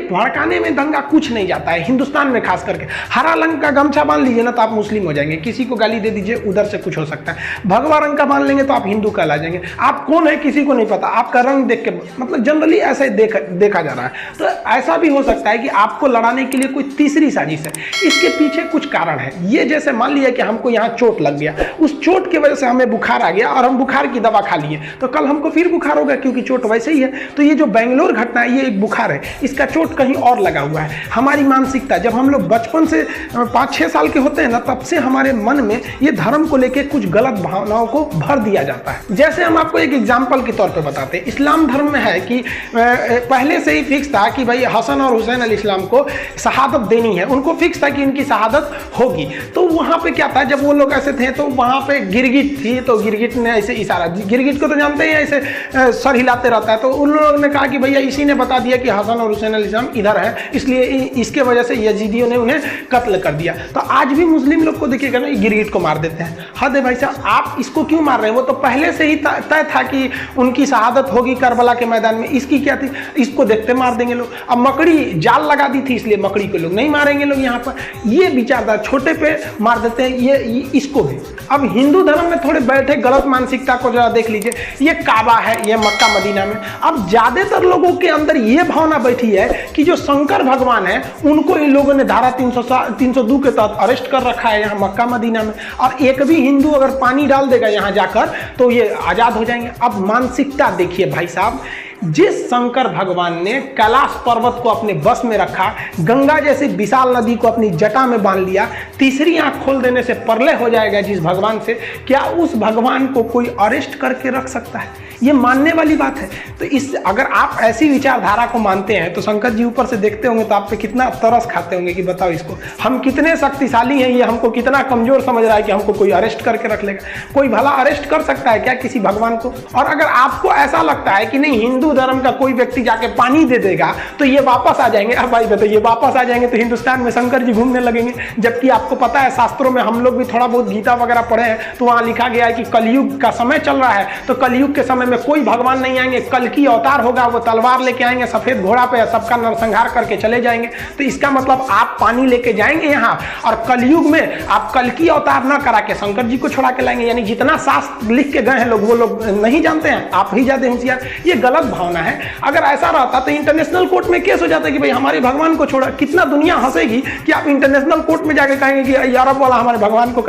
भड़काने में दंगा कुछ नहीं जाता है हिंदुस्तान में, खास करके हरा रंग का गमछा बांध लीजिए ना तो आप मुस्लिम हो जाएंगे, किसी को गाली दे दीजिए उधर से कुछ हो सकता है, भगवा रंग का बांध लेंगे तो आप हिंदू कहला जाएंगे, आप कौन है किसी को नहीं पता, आपका रंग देख के मतलब जनरली ऐसे देखा जा रहा है। तो ऐसा भी हो सकता है कि आपको लड़ाने के लिए कोई तीसरी साजिश है, इसके पीछे कुछ कारण है। ये जैसे मान लिया कि हमको यहाँ चोट लग गया, उस चोट की वजह से हमें बुखार आ गया और हम बुखार की दवा खा लिए, तो कल हमको फिर बुखार होगा क्योंकि चोट वैसे ही है। तो ये जो बेंगलोर घटना है ये एक बुखार है, इसका चोट कहीं और लगा हुआ है। हमारी मानसिकता, जब हम लोग बचपन से 5-6 साल के होते हैं ना, तब से हमारे मन में ये धर्म को लेकर कुछ गलत भावनाओं को भर दिया जाता है। जैसे हम आपको एक एग्जाम्पल के तौर पर बताते हैं, इस्लाम धर्म में है कि पहले से ही फिक्स था कि भाई हसन और हुसैन अलैहिस्सलाम को शहादत देनी है, उनको फिक्स था कि इनकी शहादत होगी। तो वहाँ पे क्या था, जब वो लोग ऐसे थे तो वहाँ पे गिरगिट थी, तो गिरगिट ने ऐसे इशारा, गिरगिट को तो जानते हैं ऐसे सर हिलाते रहता है, तो उन लोगों ने कहा कि भैया इसी ने बता दिया कि हसन और हुसैन अलैहिस्सलाम इधर है, इसलिए इसके वजह से यजीदियों ने उन्हें कत्ल कर दिया। तो आज भी मुस्लिम लोग को देखिएगा ना, गिरगिट को मार देते हैं। हद है भाई साहब, आप इसको क्यों मार रहे हैं? वो तो पहले से ही तय था कि उनकी शहादत होगी करबला के मैदान में, इसकी क्या थी, इसको देखते मार देंगे लोग। अब मकड़ी जाल लगा दी थी इसलिए मकड़ी को लोग नहीं मारेंगे लोग यहाँ पर, ये विचारधारा छोटे पे मार देते हैं, ये इसको भी। अब हिंदू धर्म में थोड़े बैठे गलत मानसिकता को जरा देख लीजिए, ये काबा है, ये मक्का मदीना में। अब ज्यादातर लोगों के अंदर ये भावना बैठी है कि जो शंकर भगवान है उनको इन लोगों ने धारा 302 के तहत अरेस्ट कर रखा है यहाँ मक्का मदीना में, और एक भी हिंदू अगर पानी डाल देगा यहाँ जाकर तो ये आजाद हो जाएंगे। अब मानसिकता देखिए भाई साहब, जिस शंकर भगवान ने कैलाश पर्वत को अपने बस में रखा, गंगा जैसी विशाल नदी को अपनी जटा में बांध लिया, तीसरी आंख खोल देने से प्रलय हो जाएगा जिस भगवान से, क्या उस भगवान को कोई अरेस्ट करके रख सकता है? ये मानने वाली बात है। तो इस अगर आप ऐसी विचारधारा को मानते हैं तो शंकर जी ऊपर से देखते होंगे तो आप पे कितना तरस खाते होंगे कि बताओ इसको, हम कितने शक्तिशाली हैं, ये हमको कितना कमजोर समझ रहा है कि हमको कोई अरेस्ट करके रख लेगा। कोई भला अरेस्ट कर सकता है क्या किसी भगवान को? और अगर आपको ऐसा लगता है कि नहीं हिंदू धर्म का कोई व्यक्ति जाके पानी दे देगा तो ये वापस आ जाएंगे, अब भाई बताइए वापस आ जाएंगे तो हिंदुस्तान में शंकर जी घूमने लगेंगे, जबकि आपको पता है शास्त्रों में, हम लोग भी थोड़ा बहुत गीता वगैरह पढ़े हैं तो वहां लिखा गया है कि कलयुग का समय चल रहा है, तो कलयुग के समय में कोई भगवान नहीं आएंगे, कल की अवतार होगा, वो तलवार लेके आएंगे, सफेद घोड़ा पे सबका नरसंहार करके चले जाएंगे। तो इसका मतलब आप पानी लेके जाएंगे यहाँ और कलयुग में आप कल की अवतार न करा के शंकर जी को छोड़ा के लाएंगे, यानी जितना शास्त्र लिख के गए हैं लोग वो लोग नहीं जानते हैं, आप ही ज्यादा होशियार। ये गलत भावना है। अगर ऐसा रहता तो इंटरनेशनल कोर्ट में केस हो जाता कि भाई हमारे भगवान को छोड़ा, कितना दुनिया हंसेगी कि आप इंटरनेशनल कोर्ट में जाके कहेंगे कि यूरोप वाला हमारे भगवान को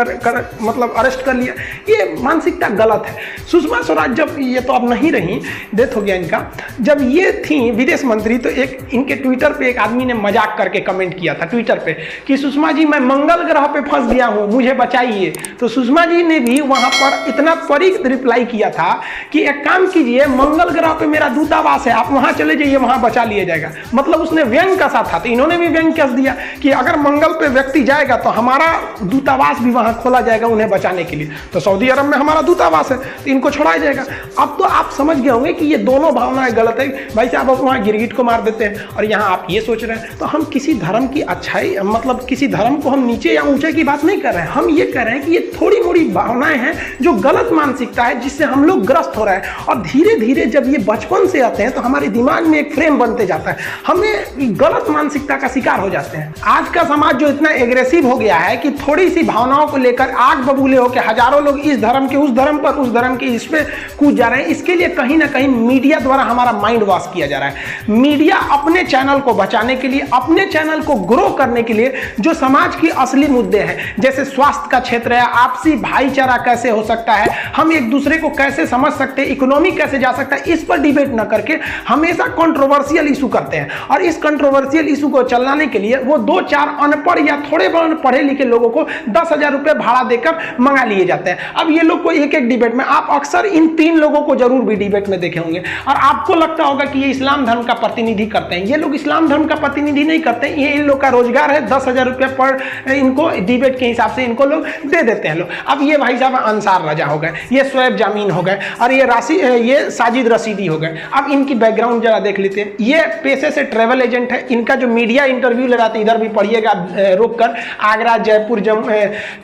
मतलब अरेस्ट कर लिया। ये मानसिकता गलत है। सुषमा स्वराज जब, ये तो अब नहीं रही, डेथ हो गया इनका, जब ये थी विदेश मंत्री तो एक इनके ट्विटर पे एक आदमी ने मजाक करके कमेंट किया था ट्विटर पे कि सुषमा जी मैं मंगल ग्रह पे फंस गया हूं, मुझे बचाइए। तो सुषमा जी ने भी वहां पर इतना त्वरित रिप्लाई किया था कि एक काम कीजिए, मंगल ग्रह पे मेरा दूतावास है, आप वहां चले जाइए, वहां बचा लिया जाएगा। मतलब उसने व्यंग कसा था, तो इन्होंने भी व्यंग कस दिया कि अगर मंगल पे व्यक्ति जाएगा तो हमारा दूतावास भी वहां खोला जाएगा उन्हें बचाने के लिए। तो सऊदी अरब में हमारा दूतावास है तो इनको छोड़ाया जाएगा। अब तो आप समझ गए होंगे कि ये दोनों भावनाएं गलत है। भाई साहब आप वहां गिरगिट को मार देते हैं और यहाँ आप ये सोच रहे हैं। तो हम किसी धर्म की अच्छाई, मतलब किसी धर्म को हम नीचे या ऊंचे की बात नहीं कर रहे हैं, हम ये कह रहे हैं कि ये थोड़ी मोड़ी भावनाएं हैं जो गलत मानसिकता है जिससे हम लोग ग्रस्त हो रहे हैं। और धीरे धीरे जब ये बचपन से आते हैं तो हमारे दिमाग में एक फ्रेम बनते जाता है, हमें गलत मानसिकता का शिकार हो जाते हैं। आज का समाज जो इतना एग्रेसिव हो गया है कि थोड़ी सी भावनाओं को लेकर आग बबूले होकर हजारों लोग इस धर्म के उस धर्म पर, उस धर्म के इस पे कूद जा रहे हैं। इसके लिए कहीं ना कहीं मीडिया द्वारा हमारा माइंड वॉश किया जा रहा है। मीडिया अपने चैनल को बचाने के लिए, अपने चैनल को ग्रो करने के लिए जो समाज की असली मुद्दे हैं, जैसे स्वास्थ्य का क्षेत्र है, आपसी भाईचारा कैसे हो सकता है, हम एक दूसरे को कैसे समझ सकते हैं, इकोनॉमी कैसे जा सकता है, इस पर डिबेट न करके हमेशा कंट्रोवर्शियल इशू करते हैं। और इस कंट्रोवर्शियल इशू को चलाने के लिए वो 2-4 अनपढ़ या थोड़े बहुत पढ़े लिखे लोगों को 10,000 रुपए भाड़ा देकर मंगा लिए जाते हैं। अब ये लोग को एक एक डिबेट में, आप अक्सर इन 3 लोगों को जरूर भी डिबेट में देखे होंगे और आपको लगता होगा कि ये इस्लाम धर्म का प्रतिनिधि करते हैं। ये लोग इस्लाम धर्म का प्रतिनिधि नहीं करते, ये इन लोग का रोजगार है। 10,000 रुपये पर इनको डिबेट के हिसाब से इनको लोग दे देते हैं लोग। अब ये भाई साहब अंसार रजा हो गए, ये शोएब जामीन हो गए और ये साजिद रशीदी हो गए। अब इनकी बैकग्राउंड जरा देख लेते हैं। ये पेशे से ट्रैवल एजेंट है। इनका जो मीडिया इंटरव्यू ले रहा था, इधर भी पढ़िएगा रोक कर, आगरा, जयपुर,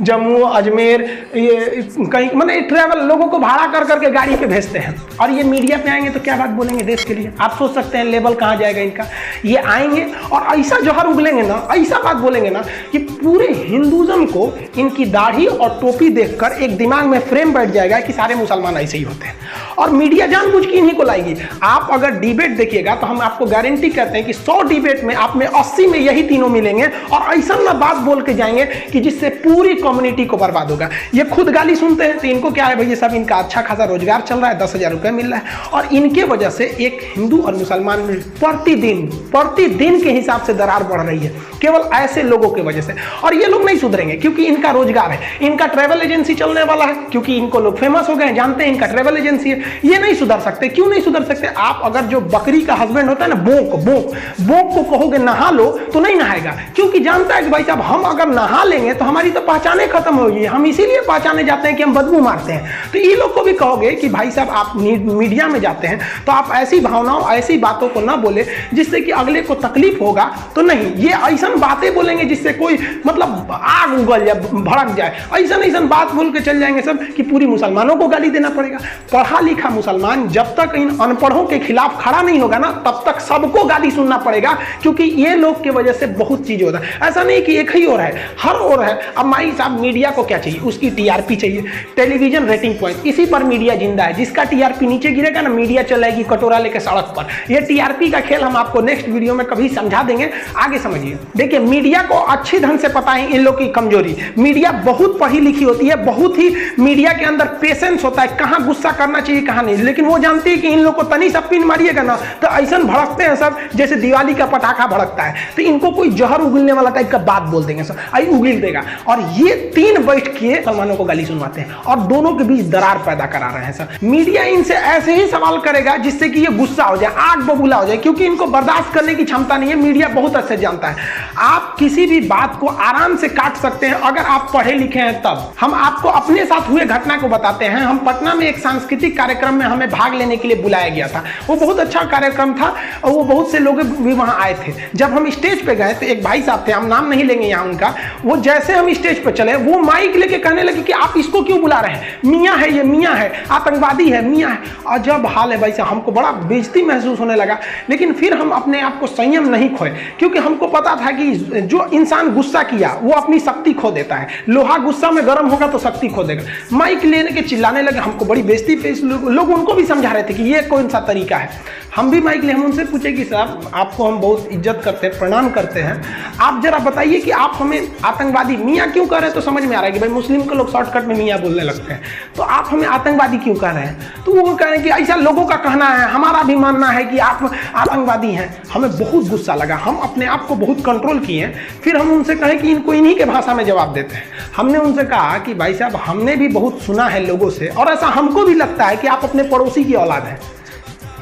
जम्मू, अजमेर, ये कहीं मैंने ट्रैवल लोगों को भाड़ा कर करके गाड़ी पे भेजते हैं, और ये मीडिया पे आएंगे तो क्या बात बोलेंगे देश के लिए। आप सोच सकते हैं लेवल कहाँ जाएगा इनका। ये आएंगे और ऐसा जहर उगलेंगे ना, ऐसा बात बोलेंगे ना कि पूरे हिंदुज्म को इनकी दाढ़ी और टोपी देखकर एक दिमाग में फ्रेम बैठ जाएगा कि सारे मुसलमान ऐसे ही होते हैं, और मीडिया जानबूझ के इन्हीं को लाएगी। आप अगर डिबेट देखिएगा तो हम आपको गारंटी कहते हैं कि 100 डिबेट में आप में 80 में यही तीनों मिलेंगे, और ऐसा ना बात बोल के जाएंगे कि जिससे पूरी कम्युनिटी को बर्बाद होगा। ये खुद गाली सुनते हैं तो इनको क्या है भैया, सब इनका अच्छा खासा रोजगार चल रहा है, 10,000 रुपये मिल रहा है, और इनके वजह से एक हिंदू और मुसलमान में प्रतिदिन के हिसाब से दरार बढ़ रही है, केवल ऐसे लोगों की वजह से। और ये लोग नहीं सुधरेंगे क्योंकि इनका रोजगार है, इनका ट्रैवल एजेंसी चलने वाला है, क्योंकि इनको लोग फेमस हो गए, जानते हैं इनका ट्रैवल एजेंसी है। ये नहीं सुधर सकते। क्यों नहीं सुधर सकते? आप अगर जो बकरी का हस्बैंड होता है ना, बोक को कहोगे नहा लो तो नहीं नहाएगा, क्योंकि जानता है कि भाई साहब हम अगर नहा लेंगे तो हमारी तो पहचाने खत्म होगी, हम इसीलिए पहचाने जाते हैं कि हम बदबू मारते हैं। तो ये लोग को भी कहोगे कि भाई साहब आप मीडिया में जाते हैं तो आप ऐसी भावनाओं, ऐसी बातों को ना बोले जिससे कि अगले को तकलीफ होगा, तो नहीं, ये ऐसा बातें बोलेंगे जिससे कोई मतलब आग उगल जाए, भड़क जाए, ऐसा बात बोल के चल जाएंगे सब कि पूरी मुसलमानों को गाली देना पड़ेगा। पढ़ा लिखा मुसलमान जब तक इन अनपढ़ों के खिलाफ खड़ा नहीं होगा ना, तब तक सबको गाली सुनना पड़ेगा, क्योंकि ये लोग की वजह से बहुत चीज होता है। ऐसा नहीं कि एक ही और है, हर और है। अब माई साहब मीडिया को क्या चाहिए? उसकी टीआरपी चाहिए, टेलीविजन रेटिंग पॉइंट, इसी पर मीडिया जिंदा है। जिसका टीआरपी नीचे गिरेगा ना, मीडिया चलाएगी कटोरा लेके सड़क पर। ये टीआरपी का खेल हम आपको नेक्स्ट वीडियो में कभी समझा देंगे, आगे समझिए। देखिए मीडिया को अच्छी ढंग से पता है इन लोग की कमजोरी। मीडिया बहुत पढ़ी लिखी होती है, बहुत ही मीडिया के अंदर पेशेंस होता है, कहां गुस्सा करना चाहिए कहां नहीं, लेकिन वो जानती है कि इन लोग को तनी सा पिन मारिएगा ना तो ऐसा भड़कते हैं सब जैसे दिवाली का पटाखा भड़कता है। तो इनको कोई जहर उगलने वाला टाइप का बात बोल देंगे सब, आई उगिल देगा। और ये तीन बैठ के मुसलमानों को गाली सुनवाते हैं और दोनों के बीच दरार पैदा करा रहे हैं सर। मीडिया इनसे ऐसे ही सवाल करेगा जिससे कि ये गुस्सा हो जाए, आग बबूला हो जाए, क्योंकि इनको बर्दाश्त करने की क्षमता नहीं है। मीडिया बहुत अच्छे जानता है आप किसी भी बात को आराम से काट सकते हैं अगर आप पढ़े लिखे हैं तब। हम आपको अपने साथ हुए घटना को बताते हैं। हम पटना में एक सांस्कृतिक कार्यक्रम में हमें भाग लेने के लिए बुलाया गया था। वो बहुत अच्छा कार्यक्रम था और वो बहुत से लोग भी वहां आए थे। जब हम स्टेज पे गए तो एक भाई साहब थे, हम नाम नहीं लेंगे यहाँ उनका, वो जैसे हम स्टेज पे चले वो माइक लेके कहने लगे कि आप इसको क्यों बुला रहे हैं, मियाँ है, ये मियाँ है, आतंकवादी है, मियाँ है। अजब हाल है भाई साहब, हमको बड़ा बेइज्जती महसूस होने लगा। लेकिन फिर हम अपने आप को संयम नहीं खोए, क्योंकि हमको पता था कि जो इंसान गुस्सा किया वो अपनी शक्ति खो देता है। लोहा गुस्सा में गर्म होगा तो शक्ति खो देगा। माइक लेने के चिल्लाने लगे, हमको बड़ी बेइज्जती पे। लोग उनको भी समझा रहे थे कि ये कौन सा तरीका है। हम भी माइक ले, हम उनसे पूछे कि साहब आपको हम बहुत इज्जत करते हैं, प्रणाम करते हैं, आप जरा बताइए कि आप हमें आतंकवादी मियाँ क्यों कह रहे हैं। तो समझ में आ रहा है कि भाई मुस्लिम को लोग शॉर्टकट में मियाँ बोलने लगते हैं, तो आप हमें आतंकवादी क्यों कह रहे हैं। तो वो कह रहे हैं कि ऐसा लोगों का कहना है, हमारा भी मानना है कि आप आतंकवादी हैं। हमें बहुत गुस्सा लगा, हम अपने आप को बहुत कंट्रोल किए। फिर हम उनसे कहें कि इनको इन्हीं के भाषा में जवाब देते हैं। हमने उनसे कहा कि भाई साहब हमने भी बहुत सुना है लोगों से, और ऐसा हमको भी लगता है कि आप अपने पड़ोसी की औलाद हैं।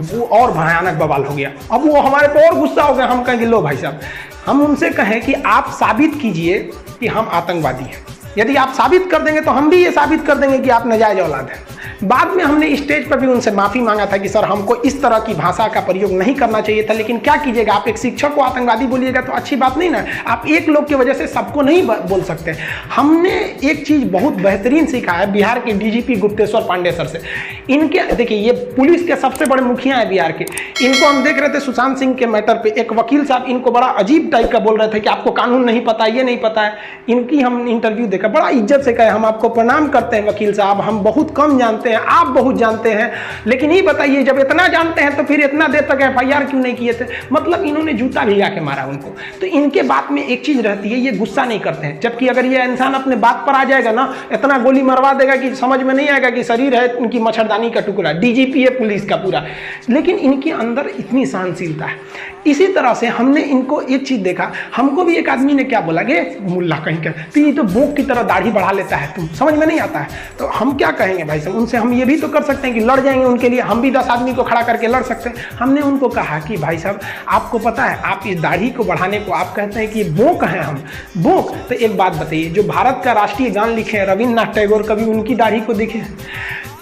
वो और भयानक बवाल हो गया। अब वो हमारे पे और गुस्सा हो गया। हम कहेंगे लो भाई साहब, हम उनसे कहें कि आप साबित कीजिए कि हम आतंकवादी हैं। यदि आप साबित कर देंगे तो हम भी ये साबित कर देंगे कि आप नाजायज औलाद हैं। बाद में हमने स्टेज पर भी उनसे माफ़ी मांगा था कि सर हमको इस तरह की भाषा का प्रयोग नहीं करना चाहिए था, लेकिन क्या कीजिएगा, आप एक शिक्षक को आतंकवादी बोलिएगा तो अच्छी बात नहीं ना। आप एक लोग की वजह से सबको नहीं बोल सकते। हमने एक चीज़ बहुत बेहतरीन सीखा है बिहार के डीजीपी गुप्तेश्वर पांडे सर से। इनके देखिए, ये पुलिस के सबसे बड़े मुखिया हैं बिहार के। इनको हम देख रहे थे सुशांत सिंह के मैटर पे, एक वकील साहब इनको बड़ा अजीब टाइप का बोल रहे थे कि आपको कानून नहीं पता, ये नहीं पता है। इनकी हम इंटरव्यू देखा, बड़ा इज्जत से कहे हम आपको प्रणाम करते हैं वकील साहब, हम बहुत कम जानते हैं, आप बहुत जानते हैं, लेकिन ये बताइए जब इतना जानते हैं तो फिर इतना देर तक एफआईआर क्यों नहीं किए थे। मतलब इन्होंने जूता भिगा के मारा उनको। तो इनके बात में एक चीज रहती है, ये गुस्सा नहीं करते हैं। जबकि अगर ये इंसान अपने बात पर आ जाएगा ना, इतना गोली मरवा देगा कि समझ में नहीं आएगा कि शरीर है उनकी मच्छरदानी का टुकड़ा, डीजीपी है पुलिस का पूरा, लेकिन इनके अंदर इतनी सहनशीलता है। इसी तरह से हमने इनको एक चीज देखा, हमको भी एक आदमी ने क्या बोला, गे मुल्ला कहीं का, तो ये तो भूख की तरह दाढ़ी बढ़ा लेता है, तुम समझ में नहीं आता है। तो हम क्या कहेंगे भाई साहब, उनसे हम ये भी तो कर सकते हैं कि लड़ जाएंगे उनके लिए, हम भी 10 आदमी को खड़ा करके लड़ सकते हैं। हमने उनको कहा कि भाई साहब आपको पता है, आप इस दाढ़ी को बढ़ाने को आप कहते हैं कि बोक हैं हम, बोक। तो एक बात बताइए, जो भारत का राष्ट्रीय गान लिखे हैं रविन्द्रनाथ टैगोर, कभी उनकी दाढ़ी को देखे?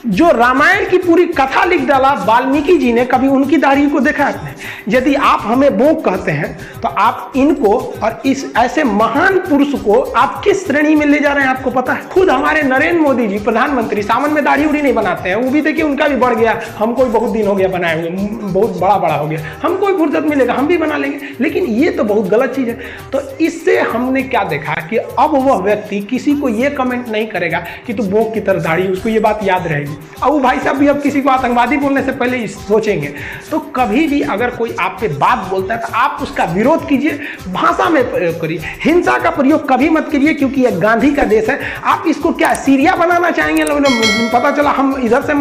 जो रामायण की पूरी कथा लिख डाला वाल्मीकि जी ने, कभी उनकी दाढ़ी को देखा आपने? यदि आप हमें बोक कहते हैं तो आप इनको और इस ऐसे महान पुरुष को आप किस श्रेणी में ले जा रहे हैं आपको पता है? खुद हमारे नरेंद्र मोदी जी प्रधानमंत्री सावन में दाढ़ी उड़ी नहीं बनाते हैं, वो भी देखिए उनका भी बढ़ गया, हमको भी बहुत दिन हो गया बनाए हुए, बहुत बड़ा बड़ा हो गया, हमको भी फुर्सत मिलेगा हम भी बना लेंगे। लेकिन ये तो बहुत गलत चीज़ है। तो इससे हमने क्या देखा कि अब वह व्यक्ति किसी को ये कमेंट नहीं करेगा कि तू बोक की तरह दाढ़ी, उसको ये बात याद रहेगी। अब वो भाई साहब भी अब किसी को आतंकवादी बोलने से पहले सोचेंगे। तो कभी भी अगर कोई आप पे बात बोलता है तो आप उसका विरोध कीजिए, भाषा में प्रयोग करिए, हिंसा का प्रयोग कभी मत कीजिए, क्योंकि यह गांधी का देश है। आप इसको क्या सीरिया बनाना चाहेंगे? पता चला हम इधर से